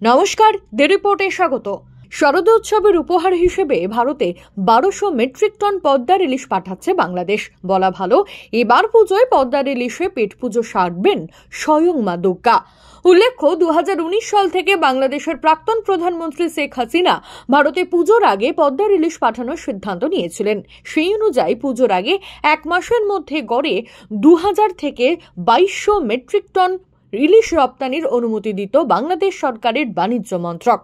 নমস্কার, দ্য রিপোর্টে স্বাগত। শারদোৎসবের উপহার হিসেবে ভারতে 1200 মেট্রিক টন পদ্মার ইলিশ পাঠাচ্ছে বাংলাদেশ। বলা ভালো, এবার পুজোয় পদ্মার ইলিশে পেট পুজো সারবেন স্বয়ং মা দুর্গা। উল্লেখ্য, 2019 সাল থেকে বাংলাদেশের প্রাক্তন প্রধানমন্ত্রী শেখ হাসিনা ভারতে পুজোর আগে পদ্মার ইলিশ পাঠানোর সিদ্ধান্ত নিয়েছিলেন। সেই অনুযায়ী পুজোর আগে এক মাসের মধ্যে গড়ে 2000 থেকে 2200 মেট্রিক টন ইলিশ রপ্তানির অনুমতি দিত বাংলাদেশ সরকারের বাণিজ্য মন্ত্রক।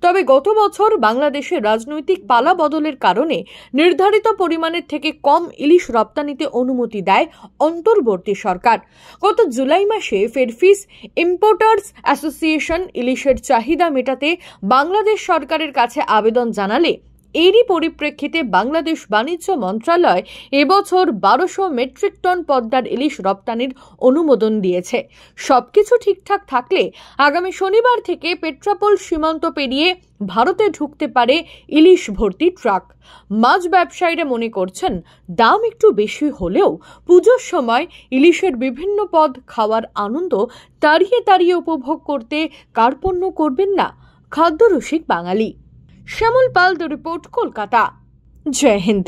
তবে গত বছর বাংলাদেশের রাজনৈতিক পালা বদলের কারণে নির্ধারিত পরিমাণের থেকে কম ইলিশ রপ্তানিতে অনুমতি দেয় অন্তর্বর্তী সরকার। গত জুলাই মাসে ফিশ ইম্পোর্টার্স অ্যাসোসিয়েশন ইলিশের চাহিদা মেটাতে বাংলাদেশ সরকারের কাছে আবেদন জানালে এরই পরিপ্রেক্ষিতে বাংলাদেশ বাণিজ্য মন্ত্রণালয় এবছর 1200 মেট্রিক টন পদ্মার ইলিশ রপ্তানির অনুমোদন দিয়েছে। সবকিছু ঠিকঠাক থাকলে আগামী শনিবার থেকে পেট্রাপোল সীমান্ত পেরিয়ে ভারতে ঢুকতে পারে ইলিশ ভর্তি ট্রাক। মাছ ব্যবসায়ীরা মনে করছেন, দাম একটু বেশি হলেও পুজোর সময় ইলিশের বিভিন্ন পদ খাওয়ার আনন্দ তাড়িয়ে তাড়িয়ে উপভোগ করতে কার্পণ্য করবেন না খাদ্যরসিক বাঙালি। Shyamal Pal, the report, Kolkata. জয় হিন্দ।